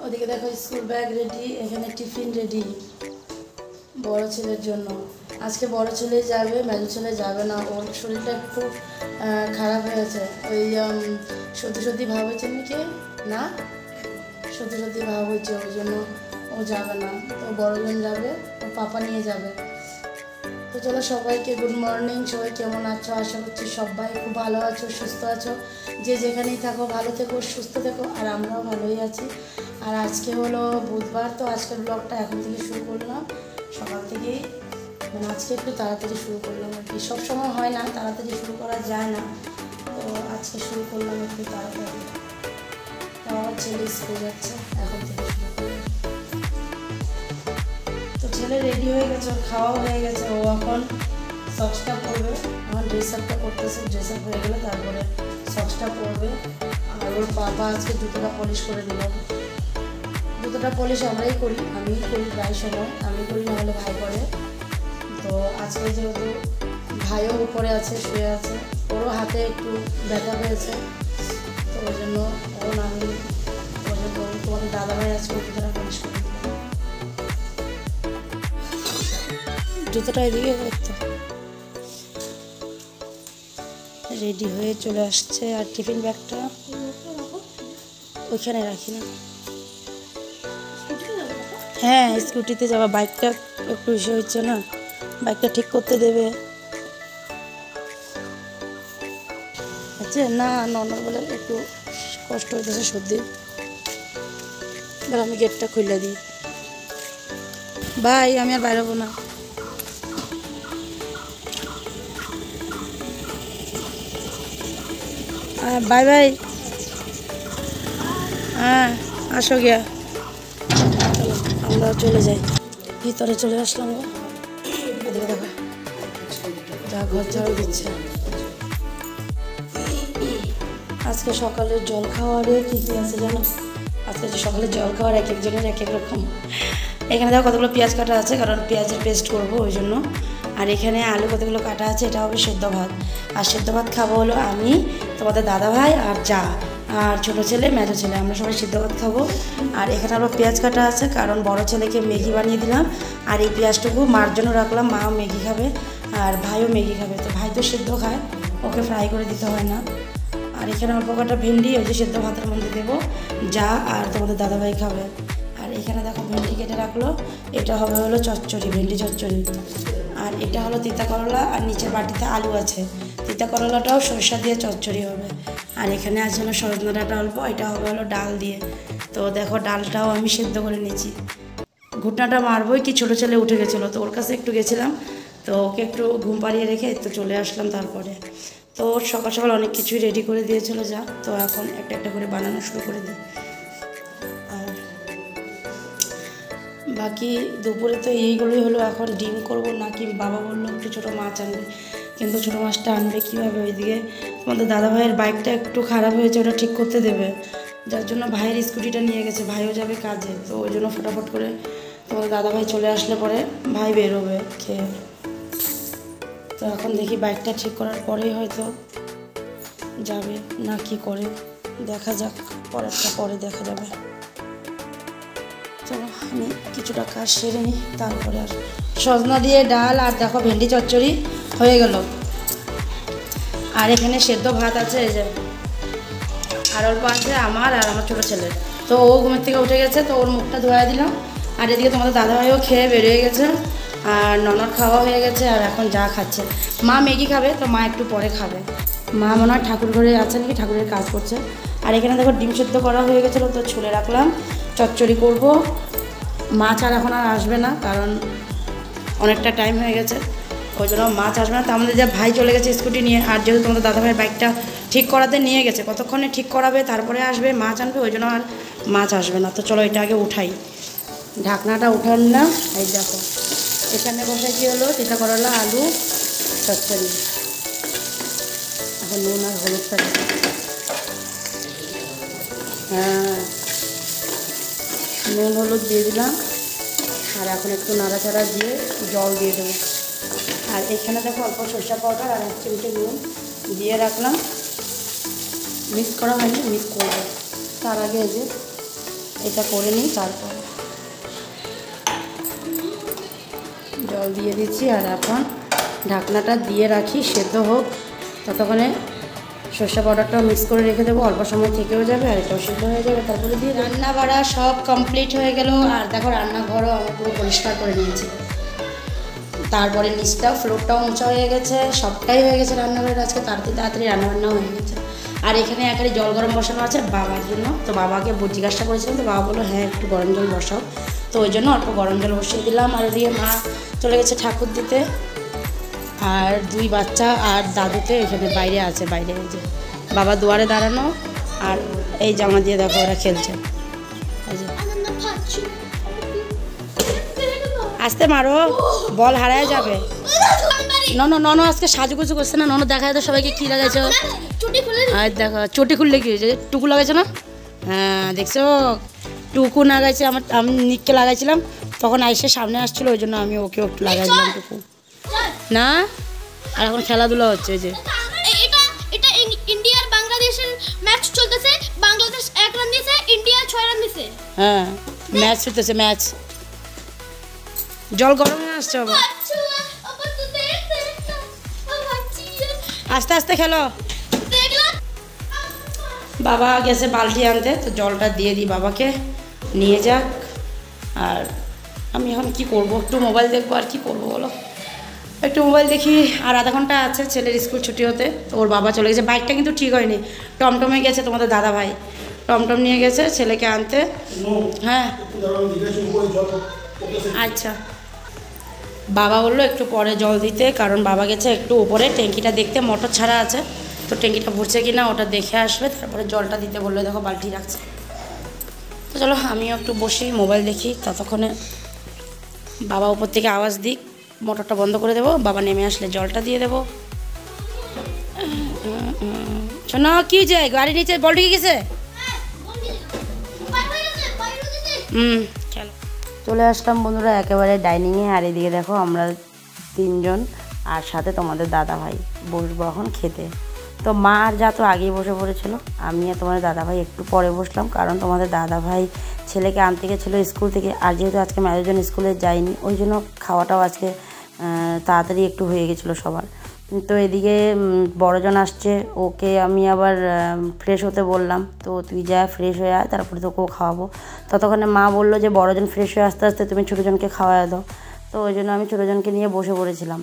ওদিকে দেখো school bag ready, এখানে টিফিন রেডি বড় ছেলের জন্য। আজকে বড় ছেলে যাবে, মেজো ছেলে যাবে না, ওর শরীরটা একটু খারাপ হয়েছে। ওই সত্যি সত্যি ভাব হয়েছে নাকি না, সত্যি সত্যি ভাব হয়েছে, ওই জন্য ও যাবে না। তো বড়জন যাবে, ও পাপা নিয়ে যাবে। তো চলো সবাইকে গুড মর্নিং। সবাই কেমন আছো? আশা করছি সবাই খুব ভালো আছো, সুস্থ আছো। যে যেখানেই থাকো ভালো থেকো, সুস্থ থেকো। আর আমরাও ভালোই আছি। আর আজকে হলো বুধবার, তো আজকের ব্লগটা এখন থেকে শুরু করলাম, সকাল থেকেই। মানে আজকে একটু তাড়াতাড়ি শুরু করলাম আর কি। সবসময় হয় না, তাড়াতাড়ি শুরু করা যায় না, তো আজকে শুরু করলাম একটু তাড়াতাড়ি। তো আমার ছেলে স্কুল যাচ্ছে, এখন থেকে শুরু করলাম। তো ছেলে রেডি হয়ে গেছে, ওর খাওয়াও হয়ে গেছে। ও এখন সক্সটা পরবে, আমার ড্রেস আপটা করতেছে। ড্রেস আপ হয়ে গেলে তারপরে সক্সটা পরবে। আর ওর বাবা আজকে জুতোটা পলিশ করে দিল। জুতোটা পলিশ আমরাই করি, আমিই করি প্রায় সময়, আমি করি, না হলে ভাই করে। তো আজকে যেহেতু ভাইও উপরে আছে, শুয়ে আছে, ওরও হাতে একটু ব্যথা পেয়েছে, তো ওই জন্য ও আমি ওই জন্য তোমাদের দাদাভাই আজকে জুতোটা পলিশ করে দিল। জুতোটা এদিকে করতো। রেডি হয়ে চলে আসছে। আর টিফিন ব্যাগটা ওইখানে রাখি না। হ্যাঁ, স্কুটিতে যাওয়া, বাইকটা একটু ইসে হচ্ছে না, বাইকটা ঠিক করতে দেবে। আচ্ছা না, নর্মাল বলে একটু কষ্ট হইতেছে, সর্দি। এবার আমি গেটটা খুলে দিই। ভাই আমি আর বাইরে হবো না। Bye bye. হ্যাঁ আসো গিয়া, চলো আমরা চলে যাই। ভিতরে চলে আসলাম গো। এদিকে দেখো যা ঘর ঝাড়ু দিচ্ছে। আজকে সকালের জল খাওয়ারে কী কী আছে জানো? আজকে যে সকালের জল খাওয়ার এক একজনের এক এক রকম। এখানে দেখো কতগুলো পেঁয়াজ কাটা আছে, কারণ পেঁয়াজের পেস্ট করবো ওই জন্য। আর এখানে আলু কতগুলো কাটা আছে, এটা হবে সেদ্ধ ভাত। আর সেদ্ধ ভাত খাবো হলো আমি, তোমাদের দাদাভাই আর যা, আর ছোটো ছেলে, মেজো ছেলে, আমরা সবাই সিদ্ধ ভাত খাবো। আর এখানে আবার পেঁয়াজ কাটা আছে, কারণ বড় ছেলেকে ম্যাগি বানিয়ে দিলাম। আর এই পেঁয়াজটুকু মার জন্য রাখলাম, মাও ম্যাগি খাবে আর ভাইও ম্যাগি খাবে। তো ভাই তো সিদ্ধ খায়, ওকে ফ্রাই করে দিতে হয় না। আর এখানে অল্প কটা ভেন্ডি ওই যে সেদ্ধ ভাতের মধ্যে দেবো, যা আর তোমাদের দাদাভাই খাবে। আর এখানে দেখো ভেন্ডি কেটে রাখলো, এটা হবে হলো চচ্চড়ি, ভেন্ডি চচ্চড়ি। আর এটা হলো তিতা করলা, আর নিচের বাটিতে আলু আছে। তিতা করলাটাও সরষা দিয়ে চচ্চড়ি হবে। আর এখানে আছে হলো সজনা ডাঁটা অল্প, এটা হবে হলো ডাল দিয়ে। তো দেখো ডালটাও আমি সেদ্ধ করে নিয়েছি। ঘুটনাটা মারবোই কি, ছোটো ছেলে উঠে গেছিলো, তো ওর কাছে একটু গেছিলাম, তো ওকে একটু ঘুম পাড়িয়ে রেখে তো চলে আসলাম। তারপরে তো সকাল সকাল অনেক কিছুই রেডি করে দিয়েছিল যা, তো এখন একটা একটা করে বানানো শুরু করে দিই। আর বাকি দুপুরে তো এইগুলোই হলো। এখন ডিম করবো নাকি, বাবা বললো একটু ছোটো মাছ আনবে, কিন্তু ছোটো মাছটা আনবে কীভাবে? ওইদিকে তোমাদের দাদা ভাইয়ের বাইকটা একটু খারাপ হয়েছে, ওটা ঠিক করতে দেবে, যার জন্য ভাইয়ের স্কুটিটা নিয়ে গেছে, ভাইও যাবে কাজে। তো ওই জন্য ফটাফট করে তোমাদের দাদাভাই চলে আসলে পরে ভাই বেরোবে খেয়ে। তো এখন দেখি বাইকটা ঠিক করার পরেই হয়তো যাবে, না কি করে দেখা যাক, পরেরটা পরে দেখা যাবে। চলো আমি কিছুটা কাজ সেরে নিই, তারপরে আর সজনা দিয়ে ডাল আর দেখো ভেন্ডি চচ্চড়ি হয়ে গেল। আর এখানে সেদ্ধ ভাত আছে, এই যে আর অল্প আছে আমার আর আমার ছোটো ছেলের। তো ও ঘুমের থেকে উঠে গেছে, তো ওর মুখটা ধোয়া দিলাম। আর এদিকে তোমাদের দাদাভাইও খেয়ে বেরিয়ে গেছে, আর ননর খাওয়া হয়ে গেছে। আর এখন যা খাচ্ছে, মা ম্যাগি খাবে, তো মা একটু পরে খাবে। মা মনে হয় ঠাকুর ঘরে আছে নাকি, ঠাকুরের কাজ করছে। আর এখানে দেখো ডিম সেদ্ধ করা হয়ে গেছিলো, তো ছুলে রাখলাম, চচ্চড়ি করব। মাছ আর এখন আর আসবে না, কারণ অনেকটা টাইম হয়ে গেছে, ওই জন্য মাছ আসবে না। তো আমাদের যে ভাই চলে গেছে স্কুটি নিয়ে, আর যেহেতু তোমাদের দাদাভাইয়ের বাইকটা ঠিক করাতে নিয়ে গেছে, কতক্ষণে ঠিক করাবে তারপরে আসবে, মাছ আনবে, ওই জন্য আর মাছ আসবে না। তো চলো এটা আগে উঠাই, ঢাকনাটা উঠান না। এই দেখো এখানে বসাই কি হলো, তিতা করলা, আলু, চচ্চড়ি। এখন নুন আর হলুদটা দেবো। হ্যাঁ নুন হলুদ দিয়ে দিলাম, আর এখন একটু নাড়াচাড়া দিয়ে জল দিয়ে দেবো। আর এখানে দেখো অল্প সরষা পাউডার আর 1 চিমটে নুন দিয়ে রাখলাম, মিক্স করা হয়নি, মিক্স করবো। তার আগে এই যে এটা করে নিই, তারপর জল দিয়ে দিচ্ছি। আর এখন ঢাকনাটা দিয়ে রাখি, সেদ্ধ হোক। ততক্ষণে সর্ষে পাউডারটা মিক্স করে রেখে দেবো, অল্প সময় থেকেও যাবে আর এটাও সিদ্ধ হয়ে যাবে। তারপরে দিয়ে রান্না বাড়া সব কমপ্লিট হয়ে গেল। আর দেখো রান্নাঘরও আমার পুরো পরিষ্কার করে নিয়েছি। তারপরে নিচটাও ফ্লোরটাও মোছা হয়ে গেছে, সবটাই হয়ে গেছে রান্নাঘরের আজকে। তাড়াতাড়ি রান্নাবান্নাও হয়ে গেছে। আর এখানে একারে জল গরম বসানো আছে বাবার জন্য। তো বাবাকে জিজ্ঞাসা করেছিলাম, তো বাবা বললো হ্যাঁ একটু গরম জল বসাও। তো ওই জন্য অল্প গরম জল বসিয়ে দিলাম। আর ওদিকে মা চলে গেছে ঠাকুর দিতে, আর দুই বাচ্চা আর দাদুতে এখানে বাইরে আছে। বাইরে এই যে বাবা দুয়ারে দাঁড়ানো, আর এই জামা দিয়ে দেখো ওরা খেলছে। আস্তে মারো, বল হারায় যাবে। নন আজকে সাজুগুজু করছে না, নন দেখা যায় সবাইকে কী লাগাইছে। আর দেখো চটি খুললে কি হয়েছে, টুকু লাগাইছে না? হ্যাঁ দেখছো, টুকু লাগাইছে। আমি নিককে লাগাইছিলাম, তখন আইসে সামনে আসছিলো, ওই জন্য আমি ওকে একটু লাগাইছিলাম টুকু না। আর এখন খেলাধুলা হচ্ছে যে এটা ইন্ডিয়া আর বাংলাদেশের ম্যাচ চলতেছে। বাংলাদেশ 1 রান দিয়েছে, ইন্ডিয়া 6 রান দিয়েছে। হ্যাঁ ম্যাচ চলতেছে, ম্যাচ। জল গরম হয়ে আসছে বাবা, আস্তে আস্তে খেলো। বাবা গেছে বালতি আনতে, তো জলটা দিয়ে দিই বাবাকে, নিয়ে যাক। আর আমি এখন কি করব, একটু মোবাইল দেখবো। আর কি করবো বলো, একটু মোবাইল দেখি। আর আধা ঘন্টা আছে ছেলের স্কুল ছুটি হতে, তো ওর বাবা চলে গেছে। বাইকটা কিন্তু ঠিক হয়নি, টমটমে গেছে তোমাদের দাদা ভাই, টমটম নিয়ে গেছে ছেলেকে আনতে। হ্যাঁ আচ্ছা, বাবা বললো একটু পরে জল দিতে, কারণ বাবা গেছে একটু উপরে ট্যাঙ্কিটা দেখতে, মোটর ছাড়া আছে, তো ট্যাঙ্কিটা ভরছে কি না ওটা দেখে আসবে, তারপরে জলটা দিতে বললো। দেখো বালতি রাখছে। তো চলো আমিও একটু বসি মোবাইল দেখি, ততক্ষণে বাবা উপর থেকে আওয়াজ দিক, মোটরটা বন্ধ করে দেবো। বাবা নেমে আসলে জলটা দিয়ে দেবো। শোনো কি যে গাড়ি নিচে বল ঢুকে গেছে। চলো চলে আসলাম বন্ধুরা একেবারে ডাইনিংয়ে। আর এদিকে দেখো আমরা 3 জন, আর সাথে তোমাদের দাদা ভাই বসবো এখন খেতে। তো মা আর যা তো আগেই বসে পড়েছিল, আমি আর তোমাদের দাদা ভাই একটু পরে বসলাম, কারণ তোমাদের দাদা ভাই ছেলেকে আনতে গেছিলো স্কুল থেকে। আর যেহেতু আজকে ম্যারেজন স্কুলে যায়নি, ওই জন্য খাওয়াটাও আজকে তাড়াতাড়ি একটু হয়ে গেছিলো সবার। তো এদিকে বড়জন আসছে, ওকে আমি আবার ফ্রেশ হতে বললাম। তো তুই যা ফ্রেশ হয়ে আয়, তারপরে তোকেও খাওয়াবো। ততক্ষণে মা বললো যে বড়জন ফ্রেশ হয়ে আস্তে আস্তে তুমি ছোটোজনকে খাওয়ায় দাও। তো ওই জন্য আমি ছোটোজনকে নিয়ে বসে পড়েছিলাম।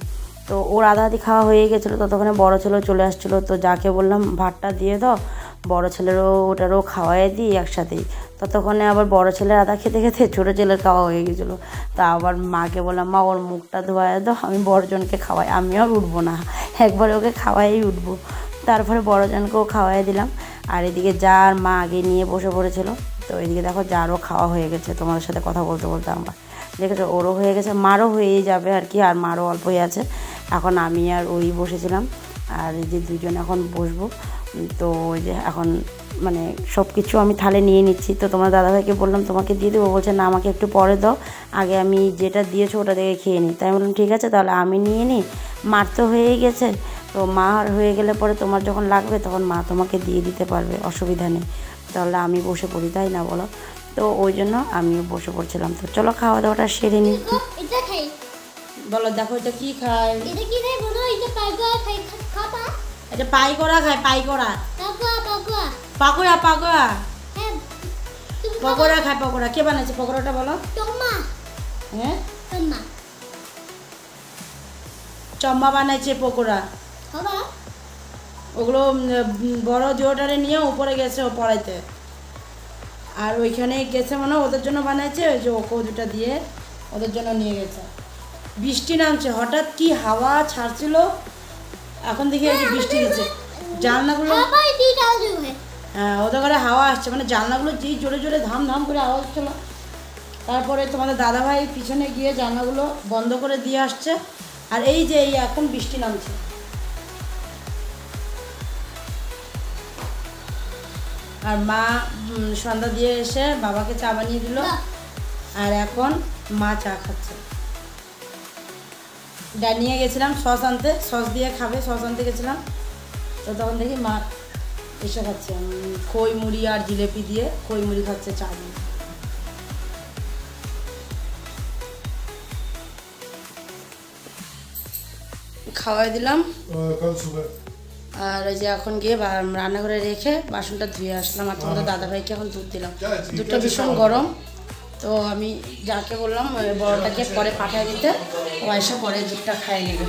তো ওর আধা আধি খাওয়া হয়ে গেছিলো, ততক্ষণে বড়ো ছেলেও চলে আসছিলো। তো যাকে বললাম ভাতটা দিয়ে দাও, বড়ো ছেলেরও ওটারও খাওয়াই দিই একসাথেই। ততক্ষণে আবার বড়ো ছেলের আধা খেতে খেতে ছোটো ছেলের খাওয়া হয়ে গেছিলো। তা আবার মাকে বললাম মা ওর মুখটা ধোয়ায় দাও, আমি বড়জনকে খাওয়াই, আমি আর উঠবো না, একবার ওকে খাওয়াই উঠবো। তারপরে বড়জনকেও খাওয়াই দিলাম। আর এদিকে যার মা আগে নিয়ে বসে পড়েছিল। তো এদিকে দেখো যারও খাওয়া হয়ে গেছে, তোমাদের সাথে কথা বলতে বলতে আমার দেখেছো ওরও হয়ে গেছে, মারও হয়েই যাবে আর কি, আর মারও অল্পই আছে। এখন আমি আর ওই বসেছিলাম, আর এই যে 2 জন এখন বসবো। তো ওই যে এখন মানে সব কিছু আমি থালে নিয়ে নিচ্ছি। তো তোমার দাদাভাইকে বললাম তোমাকে দিয়ে দেবো, বলছে না আমাকে একটু পরে দাও, আগে আমি যেটা দিয়েছো ওটা দেখে খেয়ে নিই। তাই বললাম ঠিক আছে তাহলে আমি নিয়ে নিই, মার তো হয়েই গেছে। তো মার হয়ে গেলে পরে তোমার যখন লাগবে তখন মা তোমাকে দিয়ে দিতে পারবে, অসুবিধা নেই। তাহলে আমি বসে পড়ি, তাই না বলো? তো ওই জন্য আমিও বসে পড়ছিলাম। তো চলো খাওয়া দাওয়াটা সেরে নিই। বলো দেখো এটা কি খায়, এটা কি খায় বলো, এটা পাইকোড়া খায়, খাবা এটা পাইকোড়া খায়, পাইকোড়া পাকোড়া পাকোড়া হ্যাঁ পকোড়া খায়, পকোড়া। কে বানাইছে পকোড়াটা বলো? টম্মা। হ্যাঁ টম্মা চম্মা বানাইছে পকোড়া। খাবা ওগুলো বড় জোটারে নিয়ে উপরে গেছে ও পড়াইতে, আর ওইখানে গেছে মানে ওদের জন্য বানাইছে, ওই যে ওকে দুটা দিয়ে ওদের জন্য নিয়ে গেছে। বৃষ্টি নামছে, হঠাৎ কি হাওয়া ছাড়ছিল, এখন দেখি এই যে বৃষ্টি দিচ্ছে। জানলাগুলো হ্যাঁ ওদের ঘরে হাওয়া আসছে, মানে জানলাগুলো যেই জোরে জোরে ধাম ধাম করে আওয়াজ ছিল। তারপরে তোমাদের দাদাভাই পিছনে গিয়ে জানলাগুলো বন্ধ করে দিয়ে আসছে। আর এই যে এই এখন বৃষ্টি নামছে। আর মা সন্ধ্যা দিয়ে এসে বাবাকে চা বানিয়ে দিল, আর এখন মা চা খাচ্ছে। নিয়ে গেছিলাম সস আনতে, সস দিয়ে খাবে, সস আনতে গেছিলাম। তো তখন দেখি মা এসে খাচ্ছে খই মুড়ি আর জিলেপি দিয়ে, খই মুড়ি খাচ্ছে চা দিয়ে। খাওয়াই দিলাম আর এই যে এখন গিয়ে রান্নাঘরে রেখে বাসনটা ধুয়ে আসলাম আর তোমাদের দাদাভাইকে এখন দুধ দিলাম। দুধটা ভীষণ গরম, তো আমি যাকে বললাম বড়টাকে পরে পাঠিয়ে দিতে, ও এসে পরে দুধটা খাইয়ে নেবে।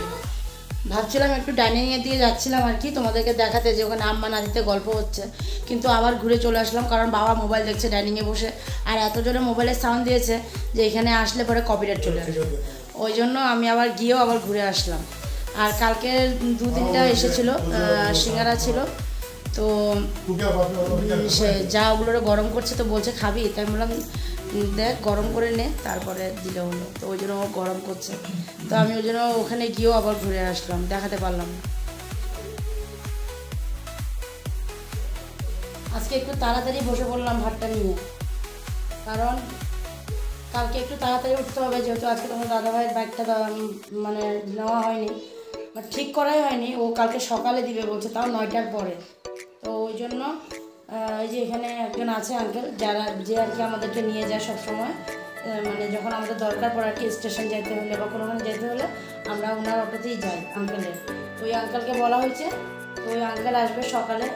ভাবছিলাম একটু ডাইনিংয়ে দিয়ে যাচ্ছিলাম আর কি তোমাদেরকে দেখাতে যে ওখানে আম্মা নাতিতে গল্প হচ্ছে, কিন্তু আবার ঘুরে চলে আসলাম কারণ বাবা মোবাইল দেখছে ডাইনিংয়ে বসে আর এত জোরে মোবাইলের সাউন্ড দিয়েছে যে এখানে আসলে পরে কপিরাইট চলে আসবে, ওই জন্য আমি আবার গিয়েও আবার ঘুরে আসলাম। আর কালকে 2-3টা এসেছিলো সিঙ্গারা ছিল, তো সে যা ওগুলো গরম করছে তো বলছে খাবি, তাই বললাম দেখ গরম করে নে তারপরে দিলে হলো, তো ওই জন্য ও গরম করছে, তো আমি ওই জন্য ওখানে গিয়েও আবার ঘুরে আসলাম, দেখাতে পারলাম না। আজকে একটু তাড়াতাড়ি বসে পড়লাম ভাতটা নিয়ে, কারণ কালকে একটু তাড়াতাড়ি উঠতে হবে, যেহেতু আজকে তোমার দাদাভাইয়ের বাইকটা মানে নেওয়া হয়নি বা ঠিক করাই হয়নি, ও কালকে সকালে দিবে বলছে, তাও 9টার পরে। তো ওই জন্য এই যে এখানে একজন আছে আঙ্কেল যে আর কি আমাদেরকে নিয়ে যায় সবসময়, মানে যখন আমাদের দরকার পড়ে আর কি স্টেশন যেতে হলে বা কোনোখানে যেতে হলে আমরা ওনার অটোতেই যাই আঙ্কেলের। তো ওই আঙ্কেলকে বলা হয়েছে, তো ওই আঙ্কেল আসবে সকালে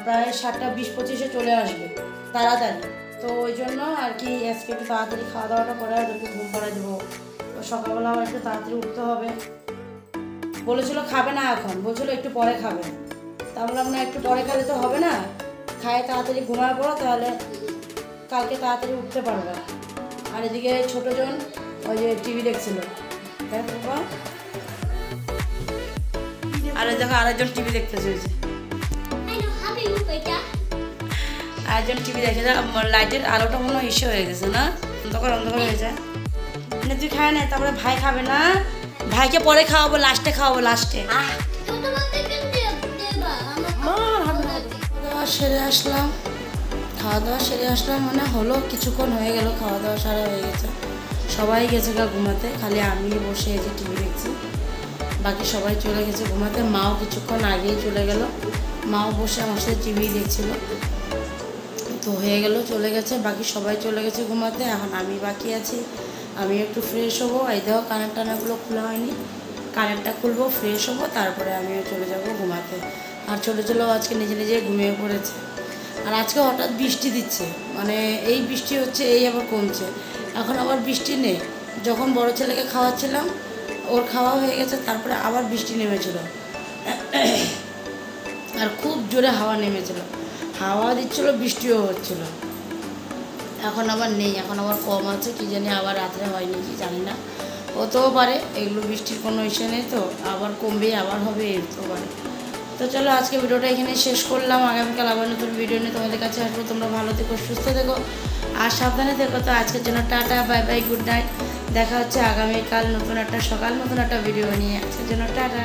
প্রায় 7টা 20-25-এ চলে আসবে তাড়াতাড়ি, তো ওই জন্য আর কি আজকে একটু তাড়াতাড়ি খাওয়া দাওয়াটা করে ওদেরকে ঘুম পাড়া দেবো, তো সকালবেলা আবার একটু তাড়াতাড়ি উঠতে হবে। বলেছিল খাবে না এখন, বলছিল একটু পরে খাবে, তা বললাম না একটু পরে খেলে তো হবে না, খায় তাড়াতাড়ি ঘুমায় পড়ো তাহলে কালকে তাড়াতাড়ি উঠতে পারবে। আর এদিকে ছোটোজন ওই যে টিভি দেখছিল, দেখ বাবা, আর দেখো আরেকজন টিভি দেখতেছে, আরেকজন টিভি দেখে যা লাইটের আলোটা মনে হয় ইস্যু হয়ে গেছে না, অন্ধকার অন্ধকার হয়ে যায় না, তুই খায় না, তারপরে ভাই খাবে না, ভাইকে পরে খাওয়াবো, লাস্টে খাওয়াবো, লাস্টে। খাওয়া দাওয়া সেরে আসলাম মানে হলো কিছুক্ষণ হয়ে গেল, খাওয়া দাওয়া সারা হয়ে গেছে, সবাই গেছে গা ঘুমাতে, খালি আমি বসে এই যে টিভি দেখছি, বাকি সবাই চলে গেছে ঘুমাতে। মাও কিছুক্ষণ আগেই চলে গেল, মাও বসে আমার সাথে টিভি দেখছিল, তো হয়ে গেল চলে গেছে, বাকি সবাই চলে গেছে ঘুমাতে। এখন আমি বাকি আছি, আমি একটু ফ্রেশ হবো, এই দেখো কানের টানাগুলো খোলা হয়নি, কানেরটা খুলবো, ফ্রেশ হবো, তারপরে আমিও চলে যাব ঘুমাতে। আর ছোটো আজকে নিজে নিজে ঘুমিয়ে পড়েছে। আর আজকে হঠাৎ বৃষ্টি দিচ্ছে, মানে এই বৃষ্টি হচ্ছে এই আবার কমছে, এখন আবার বৃষ্টি নেই। যখন বড় ছেলেকে খাওয়াচ্ছিলাম ওর খাওয়া হয়ে গেছে, তারপরে আবার বৃষ্টি নেমেছিল আর খুব জোরে হাওয়া নেমেছিল, হাওয়া দিচ্ছিল, বৃষ্টিও হচ্ছিল। এখন আবার নেই, এখন আবার কম আছে, কি জানি আবার রাত্রে হয়নি কি জানি না, হতেও পারে, এগুলো বৃষ্টির কোনো ইস্যু নেই, তো আবার কমবে আবার হবে এরতেও পারে। তো চলো আজকে ভিডিওটা এখানে শেষ করলাম, আগামীকাল আবার নতুন ভিডিও নিয়ে তোমাদের কাছে আসবো। তোমরা ভালো থেকো, সুস্থ থেকো আর সাবধানে থেকো। তো আজকের জন্য tata, bye bye, good night, দেখা হচ্ছে আগামীকাল নতুন একটা সকাল নতুন একটা ভিডিও নিয়ে। আজকের জন্য টাটা।